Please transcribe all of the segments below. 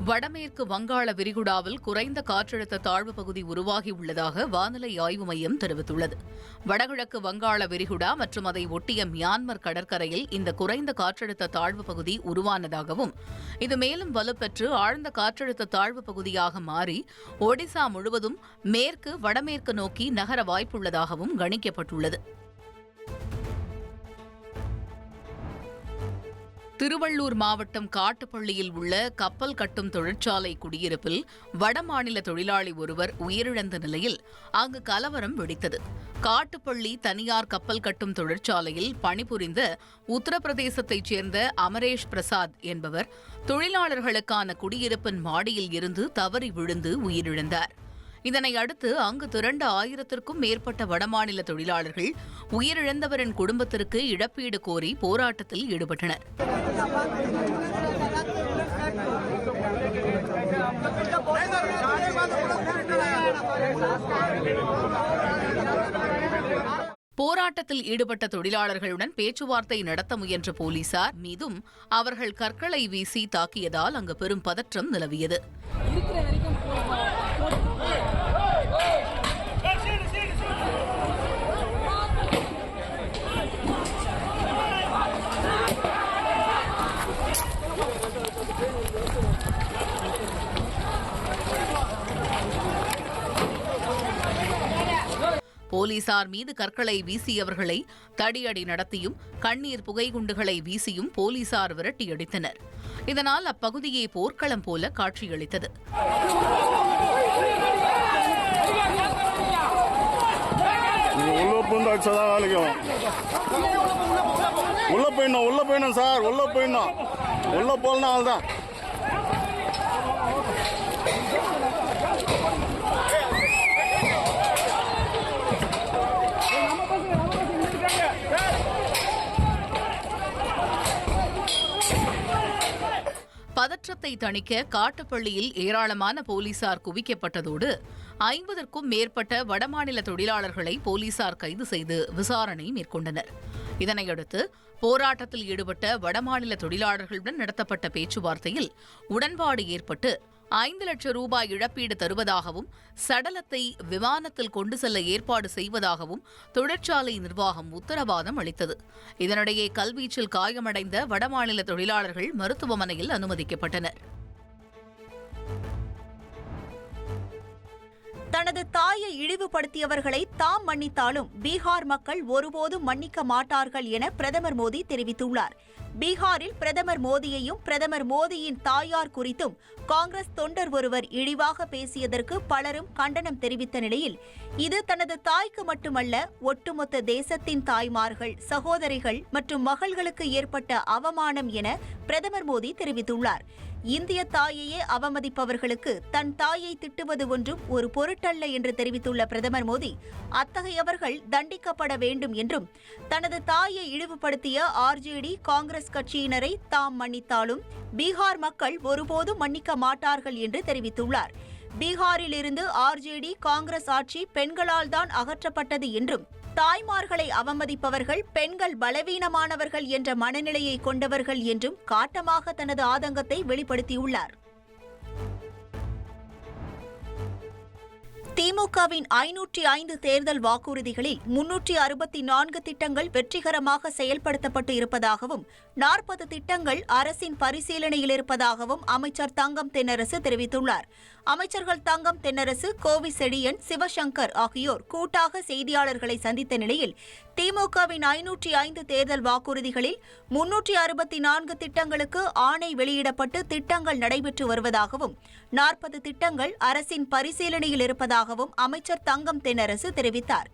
வடமேற்கு வங்காள விரிகுடாவில் குறைந்த காற்றழுத்த தாழ்வு பகுதி உருவாகியுள்ளதாக வானிலை ஆய்வு மையம் தெரிவித்துள்ளது. வடகிழக்கு வங்காள விரிகுடா மற்றும் அதை ஒட்டிய மியான்மர் கடற்கரையில் இந்த குறைந்த காற்றழுத்த தாழ்வு பகுதி உருவானதாகவும், இது மேலும் வலுப்பெற்று ஆழ்ந்த காற்றழுத்த தாழ்வு பகுதியாக மாறி ஒடிசா முழுவதும் மேற்கு வடமேற்கு நோக்கி நகர வாய்ப்புள்ளதாகவும் கணிக்கப்பட்டுள்ளது. திருவள்ளூர் மாவட்டம் காட்டுப்பள்ளியில் உள்ள கப்பல் கட்டும் தொழிற்சாலை குடியிருப்பில் வடமாநில தொழிலாளி ஒருவர் உயிரிழந்த நிலையில் அங்கு கலவரம் வெடித்தது. காட்டுப்பள்ளி தனியார் கப்பல் கட்டும் தொழிற்சாலையில் பணிபுரிந்த உத்தரப்பிரதேசத்தைச் சேர்ந்த அமரேஷ் பிரசாத் என்பவர் தொழிலாளர்களுக்கான குடியிருப்பின் மாடியில் இருந்து தவறி விழுந்து உயிரிழந்தார். இதனை அடுத்து அங்கு திரண்ட 1000க்கும் மேற்பட்ட வடமாநில தொழிலாளர்கள் உயிரிழந்தவரின் குடும்பத்திற்கு இழப்பீடு கோரி போராட்டத்தில் ஈடுபட்டனர். போராட்டத்தில் ஈடுபட்ட தொழிலாளர்களுடன் பேச்சுவார்த்தை நடத்த முயன்ற போலீசார் மீதும் அவர்கள் கற்களை வீசி தாக்கியதால் அங்கு பெரும் பதற்றம் நிலவியது. போலீசார் மீது கற்களை வீசியவர்களை தடியடி நடத்தியும் கண்ணீர் புகைகுண்டுகளை வீசியும் போலீசார் விரட்டியடித்தனர். இதனால் அப்பகுதியே போர்க்களம் போல காட்சியளித்தது. பதற்றத்தை தணிக்க காட்டுப்பள்ளியில் ஏராளமான போலீசார் குவிக்கப்பட்டதோடு 50க்கும் மேற்பட்ட வடமாநில தொழிலாளர்களை போலீசார் கைது செய்து விசாரணை மேற்கொண்டனர். இதனையடுத்து போராட்டத்தில் ஈடுபட்ட வடமாநில தொழிலாளர்களுடன் நடத்தப்பட்ட பேச்சுவார்த்தையில் உடன்பாடு ஏற்பட்டு 5 லட்சம் ரூபாய் இழப்பீடு தருவதாகவும் சடலத்தை விமானத்தில் கொண்டு செல்ல ஏற்பாடு செய்வதாகவும் தொழிற்சாலை நிர்வாகம் உத்தரவாதம் அளித்தது. இதனிடையே கல்வீச்சில் காயமடைந்த வடமாநில தொழிலாளர்கள் மருத்துவமனையில் அனுமதிக்கப்பட்டனர். தனது தாயை இழிவுபடுத்தியவர்களை தாம் மன்னித்தாலும் பீகார் மக்கள் ஒருபோதும் மன்னிக்க மாட்டார்கள் என பிரதமர் மோடி தெரிவித்துள்ளார். பீகாரில் பிரதமர் மோடியையும் பிரதமர் மோடியின் தாயார் குறித்தும் காங்கிரஸ் தொண்டர் ஒருவர் இழிவாக பேசியதற்கு பலரும் கண்டனம் தெரிவித்த நிலையில், இது தனது தாய்க்கு மட்டுமல்ல, ஒட்டுமொத்த தேசத்தின் தாய்மார்கள், சகோதரிகள் மற்றும் மகள்களுக்கு ஏற்பட்ட அவமானம் என பிரதமர் மோடி தெரிவித்துள்ளார். இந்திய தாயையே அவமதிப்பவர்களுக்கு தன் தாயை திட்டுவது ஒன்றும் ஒரு பொருட்டல்ல என்று தெரிவித்துள்ள பிரதமர் மோடி, அத்தகையவர்கள் தண்டிக்கப்பட வேண்டும் என்றும், தனது தாயை இழிவுபடுத்திய ஆர்ஜேடி காங்கிரஸ் கட்சியினரை தாம் மன்னித்தாலும் பீகார் மக்கள் ஒருபோதும் மன்னிக்க மாட்டார்கள் என்று தெரிவித்துள்ளார். பீகாரில் இருந்து ஆர்ஜேடி காங்கிரஸ் ஆட்சி பெண்களால் தான் அகற்றப்பட்டது என்றும், தாய்மார்களை அவமதிப்பவர்கள் பெண்கள் பலவீனமானவர்கள் என்ற மனநிலையை கொண்டவர்கள் என்றும் காட்டமாக தனது ஆதங்கத்தை வெளிப்படுத்தியுள்ளார். திமுகவின் 505 தேர்தல் வாக்குறுதிகளில் 364 திட்டங்கள் வெற்றிகரமாக செயல்படுத்தப்பட்டு இருப்பதாகவும் 40 திட்டங்கள் அரசின் பரிசீலனையில் இருப்பதாகவும் அமைச்சர் தங்கம் தென்னரசு தெரிவித்துள்ளார். அமைச்சர்கள் தங்கம் தென்னரசு, கோவி செழியன், சிவசங்கர் ஆகியோர் கூட்டாக செய்தியாளர்களை சந்தித்த நிலையில், திமுகவின் 505 தேர்தல் வாக்குறுதிகளில் 364 திட்டங்களுக்கு ஆணை வெளியிடப்பட்டு திட்டங்கள் நடைபெற்று வருவதாகவும் 40 திட்டங்கள் அரசின் பரிசீலனையில் இருப்பதாகவும் அமைச்சர் தங்கம் தென்னரசு தெரிவித்தார்.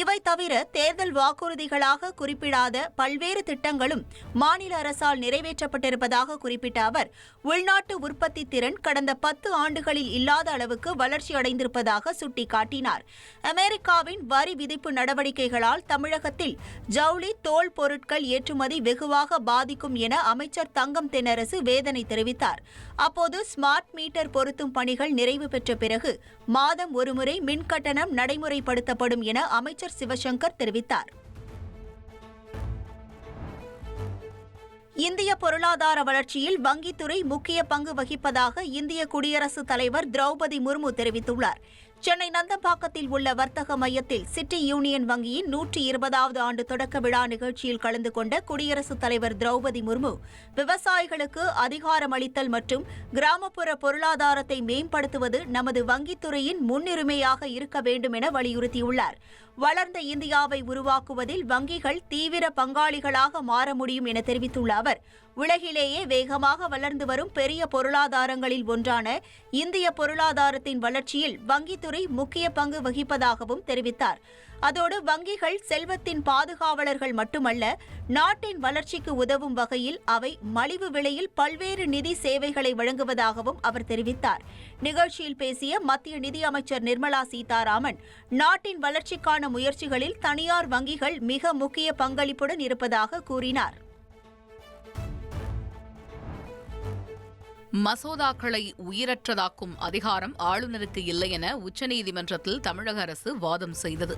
இவை தவிர தேர்தல் வாக்குறுதிகளாக குறிப்பிடாத பல்வேறு திட்டங்களும் மாநில அரசால் நிறைவேற்றப்பட்டிருப்பதாக குறிப்பிட்ட அவர், உள்நாட்டு உற்பத்தி திறன் கடந்த 10 ஆண்டுகளில் இல்லாத அளவுக்கு வளர்ச்சியடைந்திருப்பதாக சுட்டிக்காட்டினார். அமெரிக்காவின் வரி விதிப்பு நடவடிக்கைகளால் தமிழகத்தில் ஜவுளி, தோல் பொருட்கள் ஏற்றுமதி வெகுவாக பாதிக்கும் என அமைச்சர் தங்கம் தென்னரசு வேதனை தெரிவித்தார். அப்போது ஸ்மார்ட் மீட்டர் பொருத்தும் பணிகள் நிறைவு பெற்ற பிறகு மாதம் ஒருமுறை மின்கட்டணம் நடைமுறைப்படுத்தப்படும் என அமைச்சர் சிவசங்கர் தெரிவித்தார். இந்திய பொருளாதார வளர்ச்சியில் வங்கித்துறை முக்கிய பங்கு வகிப்பதாக இந்திய குடியரசுத் தலைவர் திரௌபதி முர்மு தெரிவித்துள்ளார். சென்னை நந்தம்பாக்கத்தில் உள்ள வர்த்தக மையத்தில் சிட்டி யூனியன் வங்கியின் 120வது ஆண்டு தொடக்க விழா நிகழ்ச்சியில் கலந்து கொண்ட குடியரசுத் தலைவர் திரௌபதி முர்மு விவசாயிகளுக்கு அதிகாரமளித்தல் மற்றும் கிராமப்புற பொருளாதாரத்தை மேம்படுத்துவது நமது வங்கித்துறையின் முன்னுரிமையாக இருக்க வேண்டும் என வலியுறுத்தியுள்ளார். வளர்ந்த இந்தியாவை உருவாக்குவதில் வங்கிகள் தீவிர பங்காளிகளாக மாற முடியும் என தெரிவித்துள்ள அவர், உலகிலேயே வேகமாக வளர்ந்து வரும் பெரிய பொருளாதாரங்களில் ஒன்றான இந்திய பொருளாதாரத்தின் வளர்ச்சியில் வங்கித்துறை முக்கிய பங்கு வகிப்பதாகவும் தெரிவித்தார். அதோடு வங்கிகள் செல்வத்தின் பாதுகாவலர்கள் மட்டுமல்ல, நாட்டின் வளர்ச்சிக்கு உதவும் வகையில் அவை மலிவு விலையில் பல்வேறு நிதி சேவைகளை வழங்குவதாகவும் அவர் தெரிவித்தார். நிகழ்ச்சியில் பேசிய மத்திய நிதியமைச்சர் நிர்மலா சீதாராமன், நாட்டின் வளர்ச்சிக்கான முயற்சிகளில் தனியார் வங்கிகள் மிக முக்கிய பங்களிப்புடன் இருப்பதாக கூறினார். மசோதாக்களை உயிரற்றதாக்கும் அதிகாரம் ஆளுநருக்கு இல்லை என உச்சநீதிமன்றத்தில் தமிழக அரசு வாதம் செய்தது.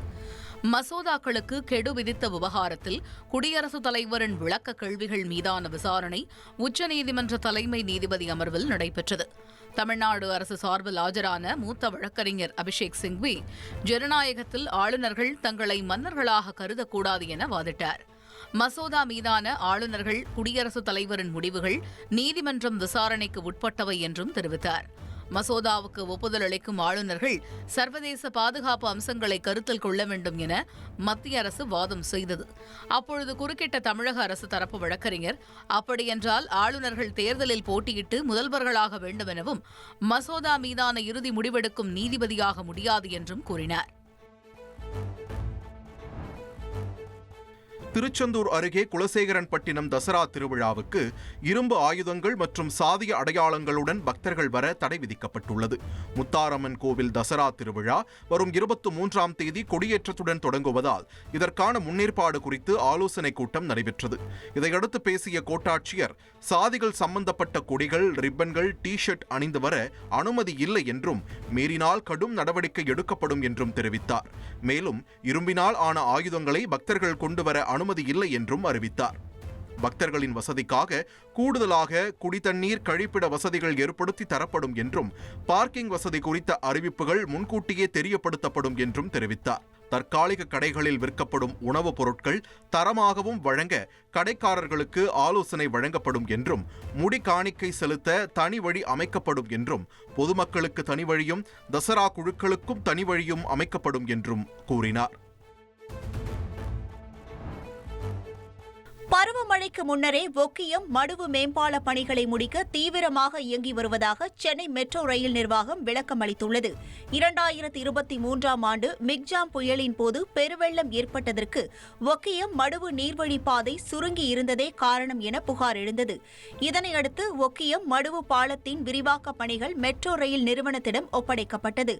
மசோதாக்களுக்கு கெடு விதித்த விவகாரத்தில் குடியரசுத் தலைவரின் விளக்க கேள்விகள் மீதான விசாரணை உச்சநீதிமன்ற தலைமை நீதிபதி அமர்வில் நடைபெற்றது. தமிழ்நாடு அரசு சார்பில் ஆஜரான மூத்த வழக்கறிஞர் அபிஷேக் சிங்வி, ஜனநாயகத்தில் ஆளுநர்கள் தங்களை மன்னர்களாக கருதக்கூடாது என வாதிட்டார். மசோதா மீதான ஆளுநர்கள் குடியரசுத் தலைவரின் முடிவுகள் நீதிமன்றம் விசாரணைக்கு உட்பட்டவை என்றும் தெரிவித்தார். மசோதாவுக்கு ஒப்புதல் அளிக்கும் ஆளுநர்கள் சர்வதேச பாதுகாப்பு அம்சங்களை கருத்தில் கொள்ள வேண்டும் என மத்திய அரசு வாதம் செய்தது. அப்பொழுது குறுக்கிட்ட தமிழக அரசு தரப்பு வழக்கறிஞர், அப்படியென்றால் ஆளுநர்கள் தேர்தலில் போட்டியிட்டு முதல்வர்களாக வேண்டும் எனவும் மசோதா மீதான இறுதி முடிவெடுக்கும் நீதிபதியாக முடியாது என்றும் கூறினார். திருச்செந்தூர் அருகே குலசேகரன்பட்டினம் தசரா திருவிழாவுக்கு இரும்பு ஆயுதங்கள் மற்றும் சாதிய அடையாளங்களுடன் பக்தர்கள் வர தடை விதிக்கப்பட்டுள்ளது. முத்தாரம்மன் கோவில் தசரா திருவிழா வரும் 23ஆம் தேதி கொடியேற்றத்துடன் தொடங்குவதால் இதற்கான முன்னேற்பாடு குறித்து ஆலோசனைக் கூட்டம் நடைபெற்றது. இதையடுத்து பேசிய கோட்டாட்சியர், சாதிகள் சம்பந்தப்பட்ட கொடிகள், ரிப்பன்கள், டி-ஷர்ட் அணிந்து வர அனுமதி இல்லை என்றும் மீறினால் கடும் நடவடிக்கை எடுக்கப்படும் என்றும் தெரிவித்தார். மேலும் இரும்பினால் ஆன ஆயுதங்களை பக்தர்கள் கொண்டு வர அனுமதி இல்லை என்றும் அறிவித்தார். பக்தர்களின் வசதிக்காக கூடுதலாக குடிதண்ணீர், கழிப்பிட வசதிகள் ஏற்படுத்தி தரப்படும் என்றும் பார்க்கிங் வசதி குறித்த அறிவிப்புகள் முன்கூட்டியே தெரியப்படுத்தப்படும் என்றும் தெரிவித்தார். தற்காலிக கடைகளில் விற்கப்படும் உணவுப் பொருட்கள் தரமாகவும் வழங்க கடைக்காரர்களுக்கு ஆலோசனை வழங்கப்படும் என்றும், முடி காணிக்கை செலுத்த தனி வழி அமைக்கப்படும் என்றும், பொதுமக்களுக்கு தனி வழியும் தசரா குழுக்களுக்கும் தனி வழியும் அமைக்கப்படும் என்றும் கூறினார். பருவமழைக்கு முன்னரே ஒக்கியம் மடுவு மேம்பால பணிகளை முடிக்க தீவிரமாக இயங்கி வருவதாக சென்னை மெட்ரோ ரயில் நிர்வாகம் விளக்கம் அளித்துள்ளது. 2023ஆம் ஆண்டு மிக்ஜாம் புயலின் போது பெருவெள்ளம் ஏற்பட்டதற்கு ஒக்கியம் மடுவு நீர்வழிப்பாதை சுருங்கி இருந்ததே காரணம் என புகார் எழுந்தது. இதனையடுத்து ஒக்கியம் மடுவு பாலத்தின் விரிவாக்க பணிகள் மெட்ரோ ரயில் நிறுவனத்திடம் ஒப்படைக்கப்பட்டது.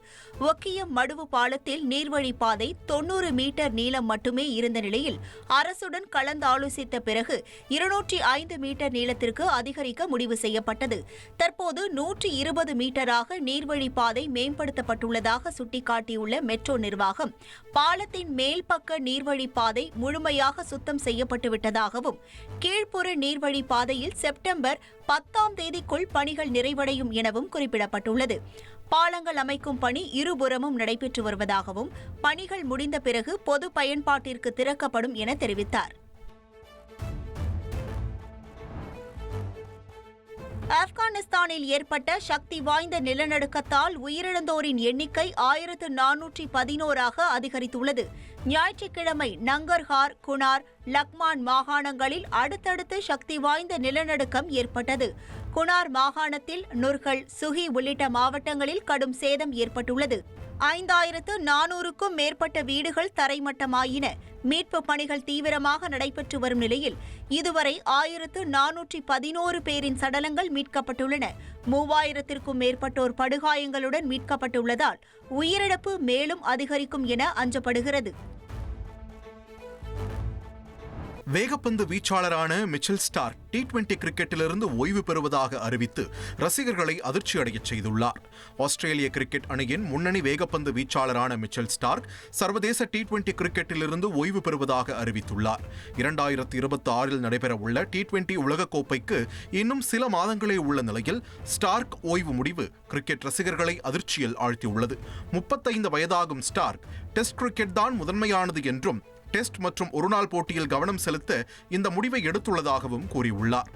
ஒக்கியம் மடுவு பாலத்தில் நீர்வழிப்பாதை 90 மீட்டர் நீளம் மட்டுமே இருந்த நிலையில் அரசுடன் கலந்தாலோசித்த பிறகு 205 மீட்டர் நீளத்திற்கு அதிகரிக்க முடிவு செய்யப்பட்டது. தற்போது 120 மீட்டராக நீர்வழிப்பாதை மேம்படுத்தப்பட்டுள்ளதாக சுட்டிக்காட்டியுள்ள மெட்ரோ நிர்வாகம், பாலத்தின் மேல் பக்க நீர்வழிப்பாதை முழுமையாக சுத்தம் செய்யப்பட்டுவிட்டதாகவும், கீழ்ப்புற நீர்வழிப்பாதையில் செப்டம்பர் 10ஆம் தேதிக்குள் பணிகள் நிறைவடையும் எனவும் குறிப்பிடப்பட்டுள்ளது. பாலங்கள் அமைக்கும் பணி இருபுறமும் நடைபெற்று வருவதாகவும், பணிகள் முடிந்த பிறகு பொது பயன்பாட்டிற்கு திறக்கப்படும் என தெரிவித்தார். ஆப்கானிஸ்தானில் ஏற்பட்ட சக்தி வாய்ந்த நிலநடுக்கத்தால் உயிரிழந்தோரின் எண்ணிக்கை 1411ஆக அதிகரித்துள்ளது. ஞாயிற்றுக்கிழமை நங்கர்ஹார், குனார், லக்மான் மாகாணங்களில் அடுத்தடுத்து சக்தி வாய்ந்த நிலநடுக்கம் ஏற்பட்டது. குனார் மாகாணத்தில் நுர்கல், சுகி உள்ளிட்ட மாவட்டங்களில் கடும் சேதம் ஏற்பட்டுள்ளது. 5400க்கும் மேற்பட்ட வீடுகள் தரைமட்டமாயின. மீட்பு பணிகள் தீவிரமாக நடைபெற்று வரும் நிலையில் இதுவரை 1411 பேரின் சடலங்கள் மீட்கப்பட்டுள்ளன. 3000த்திற்கும் மேற்பட்டோர் படுகாயங்களுடன் மீட்கப்பட்டுள்ளதால் உயிரிழப்பு மேலும் அதிகரிக்கும் என அஞ்சப்படுகிறது. வேகப்பந்து வீச்சாளரான மிச்சல் ஸ்டார்க் T20 கிரிக்கெட்டிலிருந்து ஓய்வு பெறுவதாக அறிவித்து ரசிகர்களை அதிர்ச்சியடையச் செய்துள்ளார். ஆஸ்திரேலிய கிரிக்கெட் அணியின் முன்னணி வேகப்பந்து வீச்சாளரான மிச்சல் ஸ்டார்க் சர்வதேச T20 கிரிக்கெட்டிலிருந்து ஓய்வு பெறுவதாக அறிவித்துள்ளார். 2026 நடைபெறவுள்ள T20 உலகக்கோப்பைக்கு இன்னும் சில மாதங்களே உள்ள நிலையில் ஸ்டார்க் ஓய்வு முடிவு கிரிக்கெட் ரசிகர்களை அதிர்ச்சியில் ஆழ்த்தியுள்ளது. 35 வயதாகும் ஸ்டார்க் டெஸ்ட் கிரிக்கெட் தான் முதன்மையானது என்றும் டெஸ்ட் மற்றும் ஒருநாள் போட்டியில் கவனம் செலுத்த இந்த முடிவை எடுத்துள்ளதாகவும் கூறியுள்ளார்.